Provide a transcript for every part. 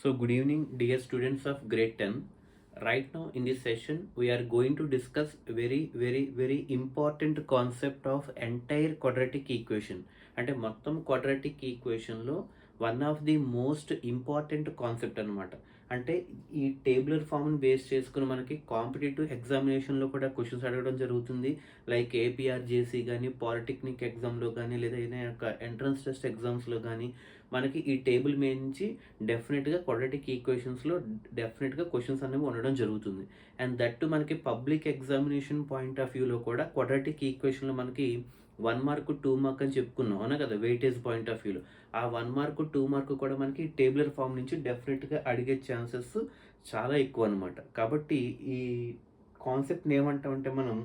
So, good evening, dear students of grade 10. Right now, in this session, we are going to discuss very important concept of entire quadratic equation. అంటే మొత్తం quadratic ఈక్వేషన్లో one of the most important concept అనమాట. అంటే ఈ tabular ఫామ్ని base చేసుకుని మనకి competitive ఎగ్జామినేషన్లో కూడా క్వశ్చన్స్ అడగడం జరుగుతుంది. లైక్ ఏపీఆర్జేసీ కానీ, పాలిటెక్నిక్ ఎగ్జామ్లో కానీ, లేదా ఏదైనా ఎంట్రన్స్ టెస్ట్ ఎగ్జామ్స్లో కానీ మనకి ఈ టేబుల్ మీద నుంచి డెఫినెట్గా క్వాడ్రాటిక్ ఈక్వేషన్స్లో డెఫినెట్గా క్వశ్చన్స్ అనేవి ఉండడం జరుగుతుంది. అండ్ దట్టు మనకి పబ్లిక్ ఎగ్జామినేషన్ పాయింట్ ఆఫ్ వ్యూలో కూడా క్వాడ్రాటిక్ ఈక్వేషన్లో మనకి 1 మార్క్ 2 మార్క్ అని చెప్పుకున్నాం అవునా కదా, వెయిటేజ్ పాయింట్ ఆఫ్ వ్యూలో ఆ 1 మార్క్ 2 మార్క్ కూడా మనకి టేబులర్ ఫామ్ నుంచి డెఫినెట్గా అడిగే ఛాన్సెస్ చాలా ఎక్కువ అనమాట. కాబట్టి ఈ కాన్సెప్ట్ని ఏమంటామంటే మనం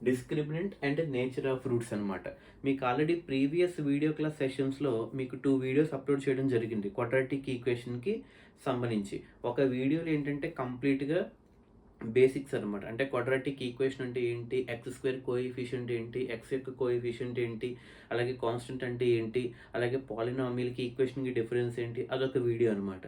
discriminant and nature of roots అనమాట. మీకు ఆల్రెడీ ప్రీవియస్ వీడియో క్లాస్ సెషన్స్లో మీకు 2 వీడియోస్ అప్లోడ్ చేయడం జరిగింది క్వాడ్రాటిక్ ఈక్వేషన్కి సంబంధించి. ఒక వీడియోలో ఏంటంటే కంప్లీట్గా బేసిక్స్ అనమాట. అంటే క్వాడ్రాటిక్ ఈక్వేషన్ అంటే ఏంటి, ఎక్స్ స్క్వేర్ కోఎఫిషియంట్ ఏంటి, ఎక్స్ యొక్క కోఎఫిషియంట్ ఏంటి, అలాగే కాన్స్టెంట్ అంటే ఏంటి, అలాగే పాలినామియల్కి ఈక్వేషన్కి డిఫరెన్స్ ఏంటి, అదొక వీడియో అనమాట.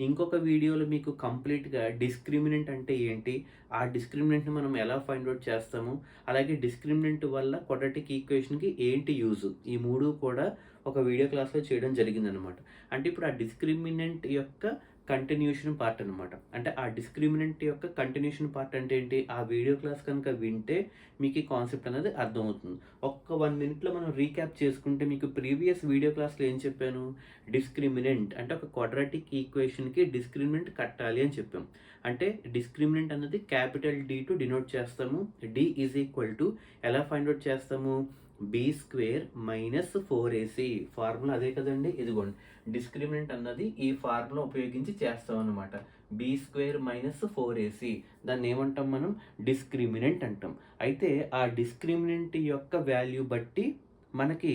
ఇంకొక వీడియోలో మీకు కంప్లీట్గా డిస్క్రిమినెంట్ అంటే ఏంటి, ఆ డిస్క్రిమినెంట్ని మనం ఎలా ఫైండ్ అవుట్ చేస్తాము, అలాగే డిస్క్రిమినెంట్ వల్ల క్వాడ్రాటిక్ ఈక్వేషన్కి ఏంటి యూజ్, ఈ 3 కూడా ఒక వీడియో క్లాస్లో చేయడం జరిగిందనమాట. అంటే ఇప్పుడు ఆ డిస్క్రిమినెంట్ యొక్క కంటిన్యూషన్ పార్ట్ అనమాట. అంటే ఆ డిస్క్రిమినెంట్ యొక్క కంటిన్యూషన్ పార్ట్ అంటే ఏంటి, ఆ వీడియో క్లాస్ కనుక వింటే మీకు ఈ కాన్సెప్ట్ అనేది అర్థమవుతుంది. ఒక్క 1 మినిట్లో మనం రీక్యాప్ చేసుకుంటే మీకు ప్రీవియస్ వీడియో క్లాస్లో ఏం చెప్పాను, డిస్క్రిమినెంట్ అంటే ఒక క్వాడ్రాటిక్ ఈక్వేషన్కి డిస్క్రిమినెంట్ కట్టాలి అని చెప్పాం. అంటే డిస్క్రిమినెంట్ అనేది క్యాపిటల్ డి టు డినోట్ చేస్తాము. డి ఈజ్ ఈక్వల్ టు ఎలా ఫైండ్ అవుట్ చేస్తాము, B square minus 4ac. Formula అదే కదండి, ఇదిగోండి డిస్క్రిమినెంట్ అన్నది ఈ ఫార్ములా ఉపయోగించి చేస్తాం అనమాట. బీ స్క్వేర్ మైనస్ 4ac, దాన్ని ఏమంటాం మనం, డిస్క్రిమినెంట్ అంటాం. అయితే ఆ డిస్క్రిమినెంట్ యొక్క వాల్యూ బట్టి మనకి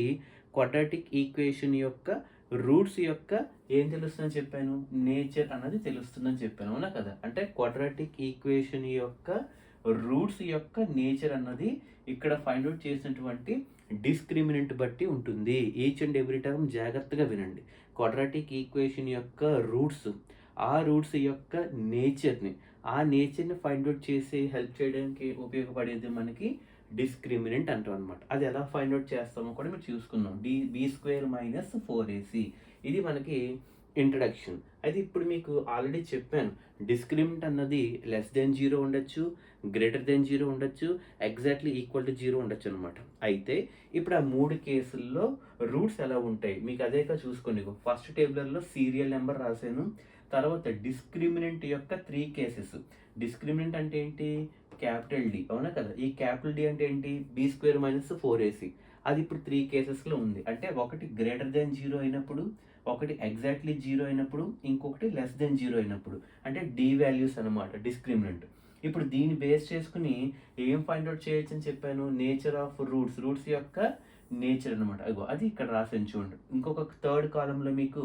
క్వాడ్రాటిక్ ఈక్వేషన్ యొక్క రూట్స్ యొక్క ఏం తెలుస్తుందని చెప్పాను, నేచర్ అన్నది తెలుస్తుందని చెప్పాను అవునా కదా. అంటే క్వాడ్రాటిక్ ఈక్వేషన్ యొక్క రూట్స్ యొక్క నేచర్ అన్నది ఇక్కడ ఫైండ్ అవుట్ చేసినటువంటి డిస్క్రిమినెంట్ బట్టి ఉంటుంది. ఈచ్ అండ్ ఎవ్రీ టర్మ్ జాగ్రత్తగా వినండి. క్వాడ్రాటిక్ ఈక్వేషన్ యొక్క రూట్స్, ఆ రూట్స్ యొక్క నేచర్ని, ఆ నేచర్ని ఫైండ్ అవుట్ చేసి హెల్ప్ చేయడానికి ఉపయోగపడేది మనకి డిస్క్రిమినెంట్ అంటాం అనమాట. అది ఎలా ఫైండ్ అవుట్ చేస్తామో కూడా మీరు చూసుకుందాం. బీ స్క్వేర్ మైనస్ 4ac, ఇది మనకి ఇంట్రడక్షన్. అయితే ఇప్పుడు మీకు ఆల్రెడీ చెప్పాను, డిస్క్రిమినెంట్ అన్నది లెస్ దెన్ 0 ఉండొచ్చు, గ్రేటర్ దెన్ 0 ఉండొచ్చు, ఎగ్జాక్ట్లీ ఈక్వల్ టు 0 ఉండొచ్చు అనమాట. అయితే ఇప్పుడు ఆ 3 కేసుల్లో రూట్స్ ఎలా ఉంటాయి మీకు అదేగా చూసుకోండి. ఫస్ట్ టేబులర్లో సీరియల్ నెంబర్ రాశాను. తర్వాత డిస్క్రిమినెంట్ యొక్క 3 కేసెస్. డిస్క్రిమినెంట్ అంటే ఏంటి, క్యాపిటల్ డి అవునా కదా. ఈ క్యాపిటల్ డి అంటే ఏంటి, బీ స్క్వేర్ మైనస్ 4ac. అది ఇప్పుడు 3 కేసెస్లో ఉంది. అంటే ఒకటి గ్రేటర్ దెన్ 0 అయినప్పుడు, ఒకటి ఎగ్జాక్ట్లీ 0 అయినప్పుడు, ఇంకొకటి లెస్ దెన్ 0 అయినప్పుడు. అంటే డి వాల్యూస్ అనమాట డిస్క్రిమినెంట్. ఇప్పుడు దీన్ని బేస్ చేసుకుని ఏం ఫైండ్ అవుట్ చేయొచ్చు అని చెప్పాను, నేచర్ ఆఫ్ రూట్స్, రూట్స్ యొక్క నేచర్ అనమాట. అగో అది ఇక్కడ రాసాను చూడండి. ఇంకొక థర్డ్ కాలంలో మీకు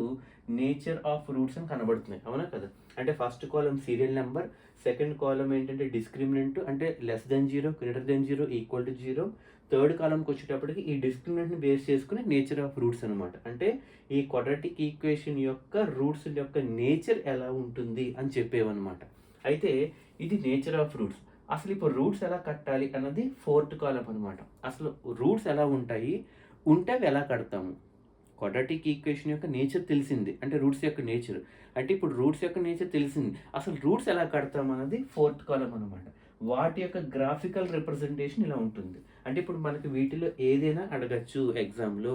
నేచర్ ఆఫ్ రూట్స్ అని కనబడుతున్నాయి అవునా కదా. అంటే ఫస్ట్ కాలం సీరియల్ నెంబర్, సెకండ్ కాలం ఏంటంటే డిస్క్రిమినెంట్ అంటే less than 0, greater than 0, equal to 0. Third కాలంకి వచ్చేటప్పటికి ఈ డిస్క్రిమినెంట్ని బేస్ చేసుకుని నేచర్ ఆఫ్ రూట్స్ అనమాట. అంటే ఈ క్వాడ్రాటిక్ ఈక్వేషన్ యొక్క రూట్స్ యొక్క నేచర్ ఎలా ఉంటుంది అని చెప్పేవన్నమాట. అయితే ఇది నేచర్ ఆఫ్ రూట్స్. అసలు ఇప్పుడు రూట్స్ ఎలా కట్టాలి అన్నది ఫోర్త్ కాలం అనమాట. అసలు రూట్స్ ఎలా ఉంటాయి, ఉంటే అవి ఎలా కడతాము. క్వాడ్రాటిక్ ఈక్వేషన్ యొక్క నేచర్ తెలిసింది, అంటే రూట్స్ యొక్క నేచర్. అంటే ఇప్పుడు రూట్స్ యొక్క నేచర్ తెలిసింది, అసలు రూట్స్ ఎలా కడతాం అన్నది ఫోర్త్ కాలం అనమాట. వాటి యొక్క గ్రాఫికల్ రిప్రజెంటేషన్ ఇలా ఉంటుంది. అంటే ఇప్పుడు మనకి వీటిలో ఏదైనా అడగచ్చు ఎగ్జామ్లో.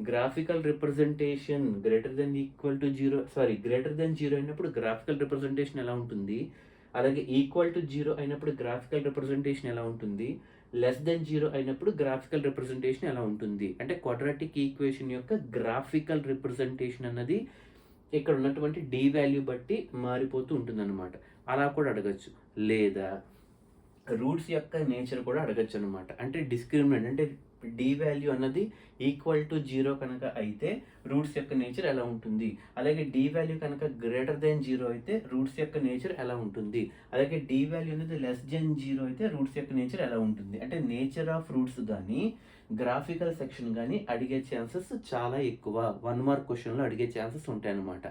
Graphical representation greater than equal to 0, greater than 0 అయినప్పుడు గ్రాఫికల్ రిప్రజెంటేషన్ ఎలా ఉంటుంది, అలాగే ఈక్వల్ టు 0 అయినప్పుడు గ్రాఫికల్ రిప్రజెంటేషన్ ఎలా ఉంటుంది, లెస్ దెన్ 0 అయినప్పుడు గ్రాఫికల్ రిప్రజెంటేషన్ ఎలా ఉంటుంది. అంటే క్వాడ్రాటిక్ ఈక్వేషన్ యొక్క గ్రాఫికల్ రిప్రజెంటేషన్ అన్నది ఇక్కడ ఉన్నటువంటి డి వాల్యూ బట్టి మారిపోతూ ఉంటుందన్నమాట. అలా కూడా అడగచ్చు. లేదా రూట్స్ యొక్క నేచర్ కూడా అడగచ్చు అనమాట. అంటే డిస్క్రిమినెంట్ అంటే డి వాల్యూ అన్నది ఈక్వల్ టు 0 కనుక అయితే రూట్స్ యొక్క నేచర్ ఎలా ఉంటుంది, అలాగే డి వాల్యూ కనుక గ్రేటర్ దెన్ 0 అయితే రూట్స్ యొక్క నేచర్ ఎలా ఉంటుంది, అలాగే డి వాల్యూ అనేది లెస్ దెన్ 0 అయితే రూట్స్ యొక్క నేచర్ ఎలా ఉంటుంది. అంటే నేచర్ ఆఫ్ రూట్స్ కానీ గ్రాఫికల్ సెక్షన్ కానీ అడిగే ఛాన్సెస్ చాలా ఎక్కువ. 1 మార్క్ క్వశ్చన్లో అడిగే ఛాన్సెస్ ఉంటాయన్నమాట.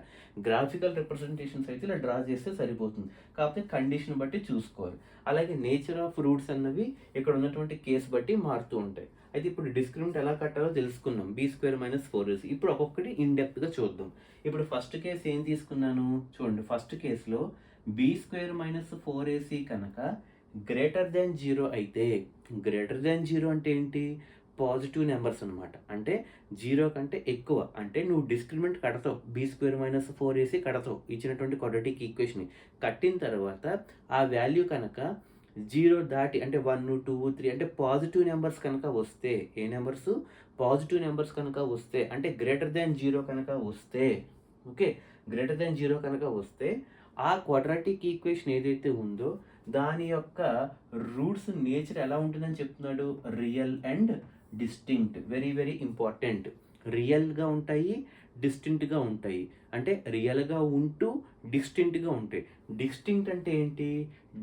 గ్రాఫికల్ రిప్రజెంటేషన్స్ అయితే ఇలా డ్రా చేస్తే సరిపోతుంది, కాకపోతే కండిషన్ బట్టి చూసుకోవాలి. అలాగే నేచర్ ఆఫ్ రూట్స్ అన్నవి ఇక్కడ ఉన్నటువంటి కేసు బట్టి మారుతూ ఉంటాయి. అయితే ఇప్పుడు డిస్క్రిమినెంట్ ఎలా కట్టాలో తెలుసుకున్నాం, b² - 4ac. ఇప్పుడు ఒక్కొక్కటి ఇన్డెప్త్గా చూద్దాం. ఇప్పుడు ఫస్ట్ కేసు ఏం తీసుకున్నాను చూడండి. ఫస్ట్ కేసులో b² - 4ac కనుక గ్రేటర్ దెన్ 0 అయితే, గ్రేటర్ దెన్ 0 అంటే ఏంటి, పాజిటివ్ నెంబర్స్ అనమాట. అంటే 0 కంటే ఎక్కువ అంటే నువ్వు డిస్క్రిమినెంట్ కడతావు, b² - 4ac కడతావు ఇచ్చినటువంటి క్వాడ్రాటిక్ ఈక్వేషన్. కట్టిన తర్వాత ఆ వాల్యూ కనుక 0 దాటి అంటే 1, 2, 3 అంటే పాజిటివ్ నెంబర్స్ కనుక వస్తే, ఏ నెంబర్స్, పాజిటివ్ నెంబర్స్ కనుక వస్తే, అంటే గ్రేటర్ దాన్ 0 కనుక వస్తే, ఓకే, గ్రేటర్ దాన్ 0 కనుక వస్తే ఆ క్వాడ్రాటిక్ ఈక్వేషన్ ఏదైతే ఉందో దాని యొక్క రూట్స్ నేచర్ ఎలా ఉంటుందని చెప్తున్నాడు, real and distinct. Very very important. రియల్గా ఉంటాయి, డిస్టింక్ట్గా ఉంటాయి. అంటే రియల్గా ఉంటూ డిస్టింక్ట్గా ఉంటాయి. డిస్టింక్ట్ అంటే ఏంటి,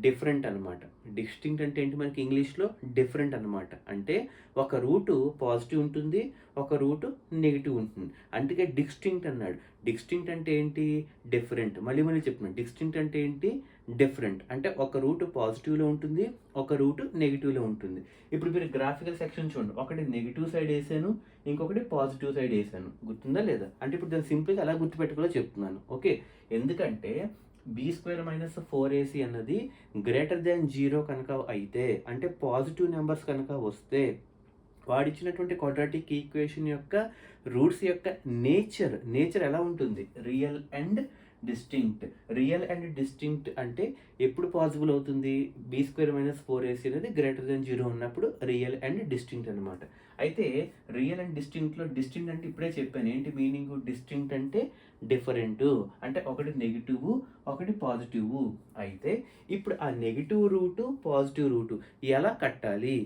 డిఫరెంట్ అనమాట. డిస్టింక్ట్ అంటే ఏంటి మనకి ఇంగ్లీష్లో, డిఫరెంట్ అనమాట. అంటే ఒక రూటు పాజిటివ్ ఉంటుంది, ఒక రూటు నెగిటివ్ ఉంటుంది, అందుకే డిస్టింక్ట్ అన్నాడు. డిస్టింక్ట్ అంటే ఏంటి, డిఫరెంట్. మళ్ళీ చెప్తున్నాను, డిస్టింక్ట్ అంటే ఏంటి, డిఫరెంట్. అంటే ఒక రూట్ పాజిటివ్లో ఉంటుంది, ఒక రూట్ నెగిటివ్లో ఉంటుంది. ఇప్పుడు మీరు గ్రాఫికల్ సెక్షన్ చూడండి, ఒకటి నెగిటివ్ సైడ్ వేసాను, ఇంకొకటి పాజిటివ్ సైడ్ వేసాను. గుర్తుందా లేదా, అంటే ఇప్పుడు దాన్ని సింపుల్గా ఎలా గుర్తుపెట్టుకోవాలో చెప్తున్నాను. ఓకే, ఎందుకంటే b² - 4ac అన్నది గ్రేటర్ దాన్ 0 కనుక అయితే, అంటే పాజిటివ్ నెంబర్స్ కనుక వస్తే వాడిచ్చినటువంటి క్వాడ్రాటిక్ ఈక్వేషన్ యొక్క రూట్స్ యొక్క నేచర్ ఎలా ఉంటుంది, real and distinct. Real and distinct అంటే ఎప్పుడు పాసిబుల్ అవుతుంది, b² - 4ac అనేది గ్రేటర్ దెన్ 0 ఉన్నప్పుడు రియల్ అండ్ డిస్టింక్ట్ అనమాట. అయితే రియల్ అండ్ డిస్టింక్ట్లో డిస్టింక్ట్ అంటే ఇప్పుడే చెప్పాను ఏంటి మీనింగ్, డిస్టింక్ట్ అంటే డిఫరెంట్. అంటే ఒకటి నెగిటివ్, ఒకటి పాజిటివ్. అయితే ఇప్పుడు ఆ నెగిటివ్ రూటు, పాజిటివ్ రూటు ఎలా కట్టాలి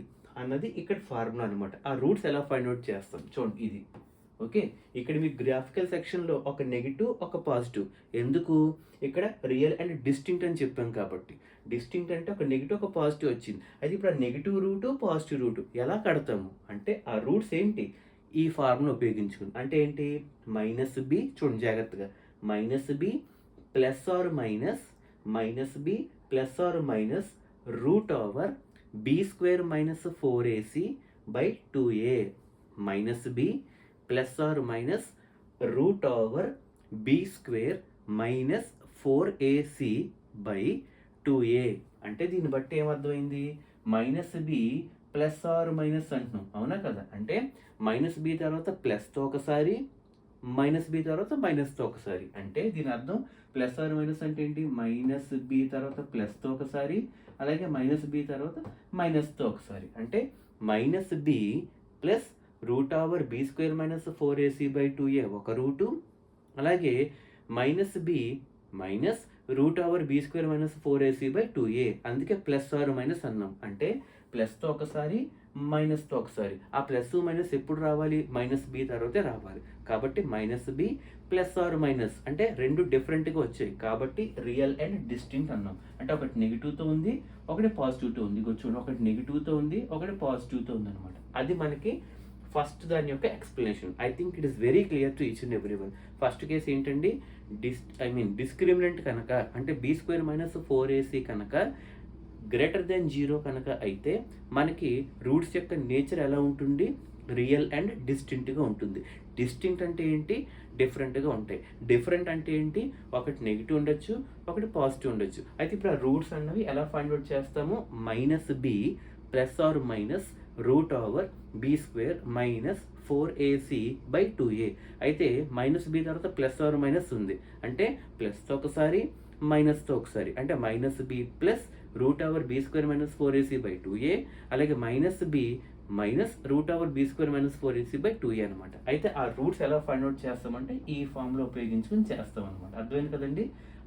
అన్నది ఇక్కడ ఫార్ములా అనమాట. ఆ రూట్స్ ఎలా ఫైండ్ అవుట్ చేస్తాం చూడండి ఇది. ఓకే, ఇక్కడ మీ గ్రాఫికల్ సెక్షన్లో ఒక నెగిటివ్, ఒక పాజిటివ్. ఎందుకు, ఇక్కడ రియల్ అండ్ డిస్టింక్ట్ అని చెప్పాం కాబట్టి. డిస్టింక్ట్ అంటే ఒక నెగిటివ్, ఒక పాజిటివ్ వచ్చింది. అయితే ఇప్పుడు ఆ నెగిటివ్ రూటు, పాజిటివ్ రూటు ఎలా కడతాము అంటే ఆ రూట్స్ ఏంటి, ఈ ఫార్ములా ఉపయోగించుకుని. అంటే ఏంటి, -b చూడండి జాగ్రత్తగా, -b plus or minus -b plus or minus root over b² - 4ac by 2a. -b plus or minus root over b² - 4ac by 2a. అంటే దీన్ని బట్టి ఏమర్థమైంది, -b ప్లస్ ఆర్ మైనస్ అంటున్నాం, అవునా కదా. అంటే -b తర్వాత ప్లస్తో ఒకసారి, -b తర్వాత మైనస్తో ఒకసారి. అంటే దీని అర్థం ప్లస్ ఆర్ మైనస్ అంటే ఏంటి, -b తర్వాత ప్లస్తో ఒకసారి, అలాగే -b తర్వాత మైనస్తో ఒకసారి. అంటే -b plus root over b² - 4ac by 2a ఒక రూటు, అలాగే -b minus root over b² - 4ac by 2a. అందుకే ప్లస్ ఆర్ మైనస్ అన్నాం. అంటే ప్లస్తో ఒకసారి, మైనస్తో ఒకసారి. ఆ ప్లస్ మైనస్ ఎప్పుడు రావాలి, -b తర్వాతే రావాలి. కాబట్టి -b ప్లస్ ఆర్ మైనస్ అంటే రెండు డిఫరెంట్గా వచ్చాయి కాబట్టి రియల్ అండ్ డిస్టింక్ట్ అన్నాం. అంటే ఒకటి నెగిటివ్తో ఉంది, ఒకటి పాజిటివ్తో ఉంది. చూడండి, ఒకటి నెగిటివ్తో ఉంది, ఒకటి పాజిటివ్తో ఉంది అనమాట. అది మనకి ఫస్ట్ దాని యొక్క explanation. I think it is very clear to each and every one. First case ఏంటండి, డిస్క్రిమినెంట్ కనుక అంటే b² - 4ac కనుక గ్రేటర్ దెన్ 0 కనుక అయితే మనకి రూట్స్ యొక్క నేచర్ ఎలా ఉంటుంది, రియల్ అండ్ డిస్టింక్ట్గా ఉంటుంది. డిస్టింక్ట్ అంటే ఏంటి, డిఫరెంట్గా ఉంటాయి. డిఫరెంట్ అంటే ఏంటి, ఒకటి నెగిటివ్ ఉండొచ్చు, ఒకటి పాజిటివ్ ఉండొచ్చు. అయితే ఇప్పుడు ఆ రూట్స్ అన్నవి ఎలా ఫైండ్ అవుట్ చేస్తాము, -b plus or minus root over b² - 4ac by 2a. అయితే -b తర్వాత ప్లస్ ఆర్ మైనస్ ఉంది, అంటే ప్లస్తో ఒకసారి, మైనస్తో ఒకసారి. అంటే -b plus root over b² - 4ac by 2a, అలాగే -b minus root over b² - 4ac by 2a అనమాట. అయితే ఆ రూట్స్ ఎలా ఫైండ్ అవుట్ చేస్తామంటే ఈ ఫామ్లో ఉపయోగించుకుని చేస్తాం అనమాట. అర్థమైంది కదండి,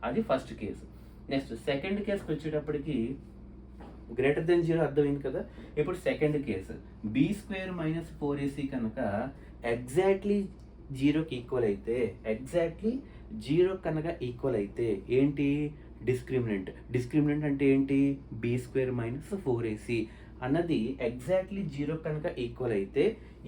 అది ఫస్ట్ కేసు. నెక్స్ట్ సెకండ్ కేసుకి వచ్చేటప్పటికి గ్రేటర్ దెన్ జీరో అర్థమైంది కదా. ఇప్పుడు second case B square minus 4ac కనుక ఎగ్జాక్ట్లీ జీరోకి ఈక్వల్ అయితే, ఎగ్జాక్ట్లీ జీరో కనుక ఈక్వల్ అయితే ఏంటి, డిస్క్రిమినెంట్ అంటే ఏంటి, బీ స్క్వేర్ మైనస్ 4ac అన్నది ఎగ్జాక్ట్లీ జీరో కనుక ఈక్వల్ అయితే,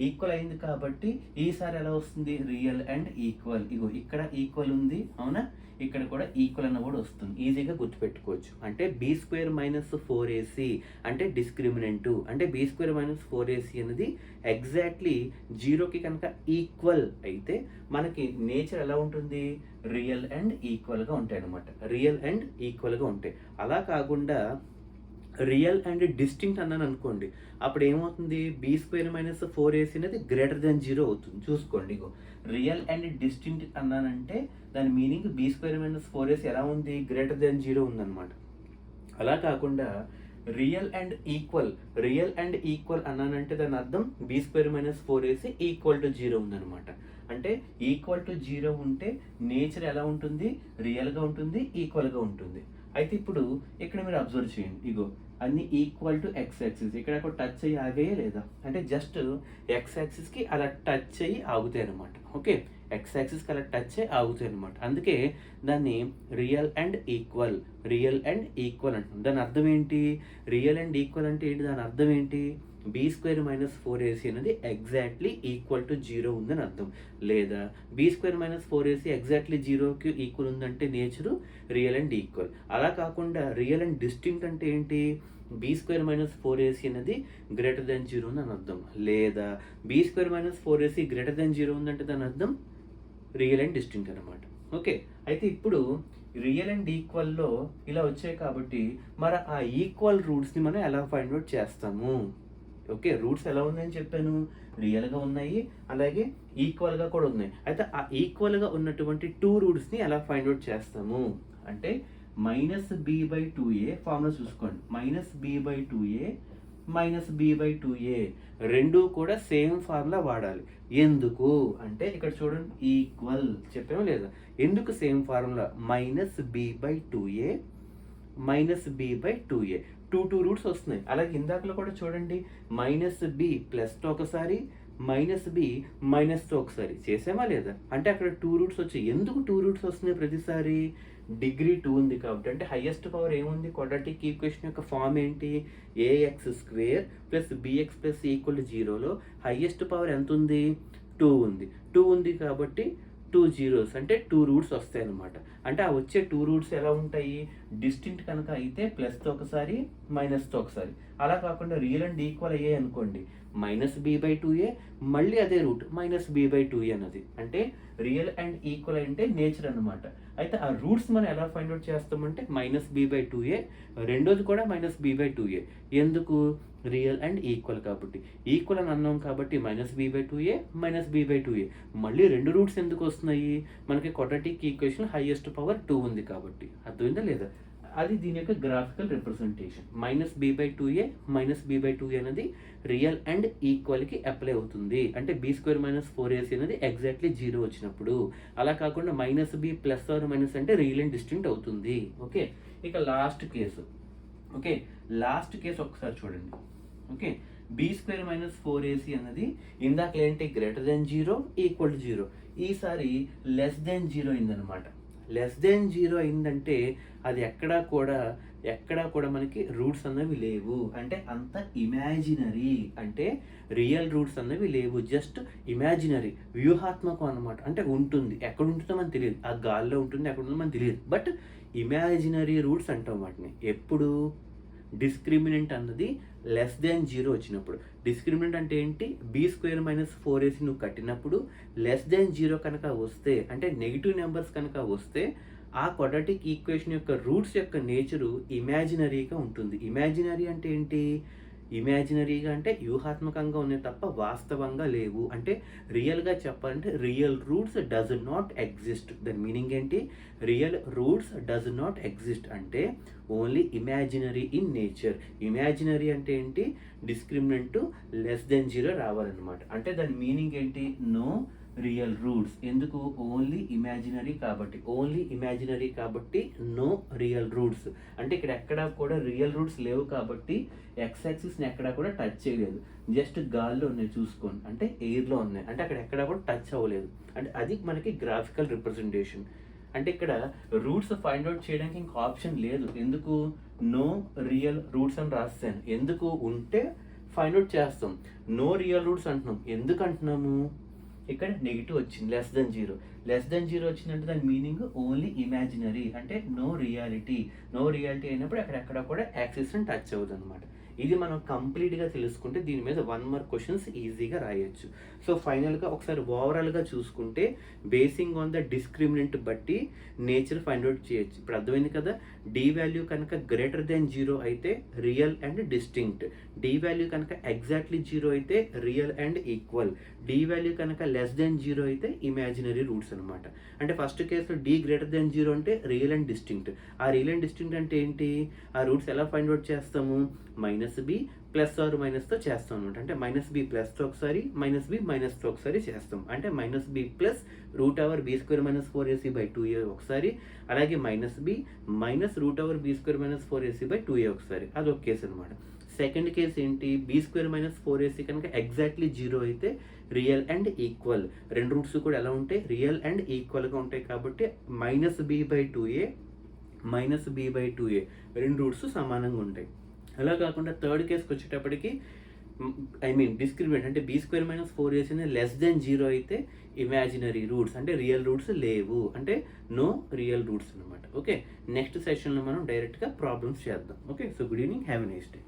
ఈక్వల్ అయింది కాబట్టి ఈసారి ఎలా వస్తుంది, రియల్ అండ్ ఈక్వల్. ఇగో ఇక్కడ ఈక్వల్ ఉంది అవునా, ఇక్కడ కూడా ఈక్వల్ అన్న కూడా వస్తుంది, ఈజీగా గుర్తుపెట్టుకోవచ్చు. అంటే బీ స్క్వేర్ మైనస్ 4ac అంటే డిస్క్రిమినెంట్, అంటే బీ స్క్వేర్ మైనస్ 4ac అనేది ఎగ్జాక్ట్లీ జీరోకి కనుక ఈక్వల్ అయితే మనకి నేచర్ ఎలా ఉంటుంది, రియల్ అండ్ ఈక్వల్గా ఉంటాయి అనమాట, రియల్ అండ్ ఈక్వల్గా ఉంటాయి. అలా కాకుండా రియల్ అండ్ డిస్టింక్ట్ అన్నాను అనుకోండి, అప్పుడు ఏమవుతుంది, బీ స్క్వేర్ మైనస్ 4ac అనేది గ్రేటర్ దెన్ జీరో అవుతుంది. చూసుకోండి, ఇగో రియల్ అండ్ డిస్టింక్ట్ అన్నానంటే దాని meaning be square minus 4ac ఎలా ఉంది, గ్రేటర్ దెన్ జీరో ఉందన్నమాట. అలా కాకుండా రియల్ అండ్ ఈక్వల్ అన్నానంటే దాని అర్థం B square minus 4ac equal to zero ఉందన్నమాట. అంటే ఈక్వల్ టు జీరో ఉంటే నేచర్ ఎలా ఉంటుంది, రియల్గా ఉంటుంది, ఈక్వల్గా ఉంటుంది. అయితే ఇప్పుడు ఇక్కడ మీరు అబ్జర్వ్ చేయండి, ఇగో అన్ని ఈక్వల్ టు ఎక్స్ యాక్సిస్, ఇక్కడ ఒక టచ్ అయ్యి ఆగాయే లేదా, అంటే జస్ట్ ఎక్స్ యాక్సిస్కి అలా టచ్ అయ్యి ఆగుతాయి అనమాట. ఓకే, ఎక్స్ యాక్సిస్కి అలా టచ్ అయ్యి ఆగుతాయి అనమాట. అందుకే దాన్ని రియల్ అండ్ ఈక్వల్ అంటుంది. దాని అర్థం ఏంటి, రియల్ అండ్ ఈక్వల్ అంటే ఏంటి, దాని అర్థం ఏంటి, బీ స్క్వేర్ మైనస్ 4ac అనేది ఎగ్జాక్ట్లీ ఈక్వల్ టు జీరో ఉందని అర్థం. లేదా B square minus 4ac exactly జీరోకి ఈక్వల్ ఉందంటే నేచరు రియల్ అండ్ ఈక్వల్. అలా కాకుండా రియల్ అండ్ డిస్టింక్ట్ అంటే ఏంటి, బీ స్క్వేర్ మైనస్ 4ac అనేది గ్రేటర్ దెన్ జీరో ఉందని అర్థం. లేదా B square minus 4ac greater than zero ఉందంటే దాని అర్థం రియల్ అండ్ డిస్టింక్ట్ అనమాట. ఓకే, అయితే ఇప్పుడు రియల్ అండ్ ఈక్వల్లో ఇలా వచ్చాయి కాబట్టి మరి ఆ ఈక్వల్ రూట్స్ని మనం ఎలా ఫైండ్ అవుట్ చేస్తాము. ఓకే, రూట్స్ ఎలా ఉన్నాయని చెప్పాను, రియల్గా ఉన్నాయి అలాగే ఈక్వల్గా కూడా ఉన్నాయి. అయితే ఆ ఈక్వల్గా ఉన్నటువంటి టూ రూట్స్ని ఎలా ఫైండ్ అవుట్ చేస్తాము అంటే -b/2a ఫార్ములా చూసుకోండి, -b/2a రెండు కూడా సేమ్ ఫార్ములా వాడాలి. ఎందుకు అంటే ఇక్కడ చూడండి, ఈక్వల్ చెప్పామో లేదా, ఎందుకు same formula, -b/2a two roots వస్తున్నాయి. అలాగే ఇందాకలో కూడా చూడండి, -b ప్లస్తో ఒకసారి, -b మైనస్తో ఒకసారి చేసామా లేదా, అంటే అక్కడ టూ రూట్స్ వచ్చాయి. ఎందుకు టూ రూట్స్ వస్తున్నాయి ప్రతిసారి, డిగ్రీ 2 ఉంది కాబట్టి. అంటే హైయెస్ట్ పవర్ ఏముంది, క్వాడ్రాటిక్ ఈక్వేషన్ యొక్క ఫామ్ ఏంటి, ax² + bx = 0లో హైయెస్ట్ పవర్ ఎంత ఉంది, 2 ఉంది కాబట్టి 2 zeros అంటే 2 రూట్స్ వస్తాయి అనమాట. అంటే ఆ వచ్చే 2 రూట్స్ ఎలా ఉంటాయి, డిస్టింక్ట్ కనుక అయితే ప్లస్తో ఒకసారి మైనస్తో ఒకసారి, అలా కాకుండా రియల్ అండ్ ఈక్వల్ అయ్యాయి అనుకోండి, -b/2a మళ్ళీ అదే రూట్ -b/2a అన్నది, అంటే రియల్ అండ్ ఈక్వల్ అంటే నేచర్ అనమాట. అయితే ఆ రూట్స్ మనం ఎలా ఫైండ్ అవుట్ చేస్తామంటే -b/2a, రెండోది కూడా -b/2a. ఎందుకు, రియల్ అండ్ ఈక్వల్ కాబట్టి, ఈక్వల్ అని అన్నాం కాబట్టి -b/2a మళ్ళీ రెండు రూట్స్ ఎందుకు వస్తున్నాయి, మనకి క్వాడ్రాటిక్ ఈక్వేషన్ హైయెస్ట్ పవర్ 2 ఉంది కాబట్టి. అర్థమైందా లేదా, అది దీని యొక్క గ్రాఫికల్ రిప్రజెంటేషన్. -b/2a అనేది రియల్ అండ్ ఈక్వల్కి అప్లై అవుతుంది, అంటే బీ స్క్వేర్ మైనస్ 4ac అనేది ఎగ్జాక్ట్లీ జీరో వచ్చినప్పుడు. అలా కాకుండా -b ప్లస్ ఆర్ మైనస్ అంటే రియల్ అండ్ డిస్టింక్ట్ అవుతుంది. ఓకే, ఇక last case. Okay, last case ఒకసారి చూడండి. Okay, be square minus 4ac అన్నది ఇందాక ఏంటి, greater than zero, equal to zero, ఈసారి లెస్ దెన్ జీరో అయిందనమాట. లెస్ దెన్ జీరో అయిందంటే అది ఎక్కడా కూడా మనకి రూట్స్ అన్నవి లేవు, అంటే అంత ఇమాజినరీ, అంటే రియల్ రూట్స్ అన్నవి లేవు, జస్ట్ ఇమాజినరీ, వ్యూహాత్మకం అనమాట. అంటే ఉంటుంది, ఎక్కడ ఉంటుందో మనకు తెలియదు, ఆ గాల్లో ఉంటుంది, ఎక్కడ ఉంటుందో మనకు తెలియదు, బట్ ఇమాజినరీ రూట్స్ అంటాం వాటిని. ఎప్పుడు, డిస్క్రిమినెంట్ అన్నది లెస్ దెన్ జీరో వచ్చినప్పుడు. డిస్క్రిమినెంట్ అంటే ఏంటి, బీ స్క్వేర్ మైనస్ 4ac నువ్వు కట్టినప్పుడు లెస్ దెన్ జీరో కనుక వస్తే, అంటే నెగిటివ్ నెంబర్స్ కనుక వస్తే ఆ క్వాడ్రాటిక్ ఈక్వేషన్ యొక్క రూట్స్ యొక్క నేచరు ఇమాజినరీగా ఉంటుంది. ఇమాజినరీ అంటే ఏంటి, ఇమాజినరీగా అంటే వ్యూహాత్మకంగా ఉన్నాయి తప్ప వాస్తవంగా లేవు. అంటే రియల్గా చెప్పాలంటే real roots does not exist. దాని మీనింగ్ ఏంటి, real roots does not exist అంటే only imaginary in nature. Imaginary అంటే ఏంటి, డిస్క్రిమినెంట్ లెస్ దెన్ జీరో రావాలన్నమాట. అంటే దాని మీనింగ్ ఏంటి, నో రియల్ రూట్స్. ఎందుకు? ఓన్లీ ఇమాజినరీ కాబట్టి నో రియల్ రూట్స్. అంటే ఇక్కడ ఎక్కడా కూడా రియల్ రూట్స్ లేవు కాబట్టి ఎక్స్ యాక్సిస్ని ఎక్కడా కూడా టచ్ చేయలేదు, జస్ట్ గాల్లో ఉన్నాయి చూసుకోండి, అంటే ఎయిర్లో ఉన్నాయి, అంటే అక్కడ ఎక్కడా కూడా టచ్ అవ్వలేదు. అంటే అది మనకి గ్రాఫికల్ రిప్రజెంటేషన్. అంటే ఇక్కడ రూట్స్ ఫైండ్ అవుట్ చేయడానికి ఇంకా ఆప్షన్ లేదు. ఎందుకు? నో రియల్ రూట్స్ అని రాస్తాను. ఎందుకు? ఉంటే ఫైండ్ అవుట్ చేస్తాం. నో రియల్ రూట్స్ అంటున్నాం. ఎందుకు అంటున్నాము? ఇక్కడ నెగిటివ్ వచ్చింది, లెస్ దెన్ జీరో వచ్చిందంటే దాని మీనింగ్ ఓన్లీ ఇమాజినరీ, అంటే నో రియాలిటీ అయినప్పుడు అక్కడెక్కడ కూడా యాక్సిస్ని టచ్ అవ్వదు అనమాట. ఇది మనం కంప్లీట్గా తెలుసుకుంటే దీని మీద 1 మార్క్ క్వశ్చన్స్ ఈజీగా రాయొచ్చు. సో ఫైనల్గా ఒకసారి ఓవరాల్గా చూసుకుంటే బేసింగ్ ఆన్ ద డిస్క్రిమినెంట్ బట్టి నేచర్ ఫైండ్ అవుట్ చేయొచ్చు. ఇప్పుడు అర్థమైంది కదా. డి వాల్యూ కనుక గ్రేటర్ దెన్ 0 అయితే real and distinct, D value కనుక ఎగ్జాక్ట్లీ 0 అయితే real and equal, D value కనుక లెస్ దెన్ 0 అయితే ఇమాజినరీ రూట్స్ అనమాట. అంటే ఫస్ట్ కేసులో డి గ్రేటర్ దెన్ 0 అంటే రియల్ అండ్ డిస్టింక్ట్. ఆ రియల్ అండ్ డిస్టింక్ట్ అంటే ఏంటి? ఆ రూట్స్ ఎలా ఫైండ్ అవుట్ చేస్తాము? -b ప్లస్ ఆర్ మైనస్తో చేస్తాం అనమాట. అంటే -b ప్లస్తో ఒకసారి, -b మైనస్తో ఒకసారి చేస్తాం. అంటే -b ప్లస్ √b² - 4ac/2a ఒకసారి, అలాగే -b మైనస్ √b² - 4ac/2a ఒకసారి. అదొక కేసు అనమాట. సెకండ్ కేసు ఏంటి? b² - 4ac కనుక ఎగ్జాక్ట్లీ 0 అయితే రియల్ అండ్ ఈక్వల్. రెండు రూట్స్ కూడా ఎలా ఉంటాయి? రియల్ అండ్ ఈక్వల్గా ఉంటాయి కాబట్టి -b/2a రెండు రూట్స్ సమానంగా ఉంటాయి. అలా కాకుండా థర్డ్ కేసుకి వచ్చేటప్పటికి డిస్క్రిమినెంట్ అంటే b² - 4ac లెస్ దెన్ 0 అయితే ఇమాజినరీ రూట్స్, అంటే రియల్ రూట్స్ లేవు, అంటే నో రియల్ రూట్స్ అనమాట. ఓకే, నెక్స్ట్ సెషన్లో మనం డైరెక్ట్గా ప్రాబ్లమ్స్ చేద్దాం. Okay, so good evening, have a nice day.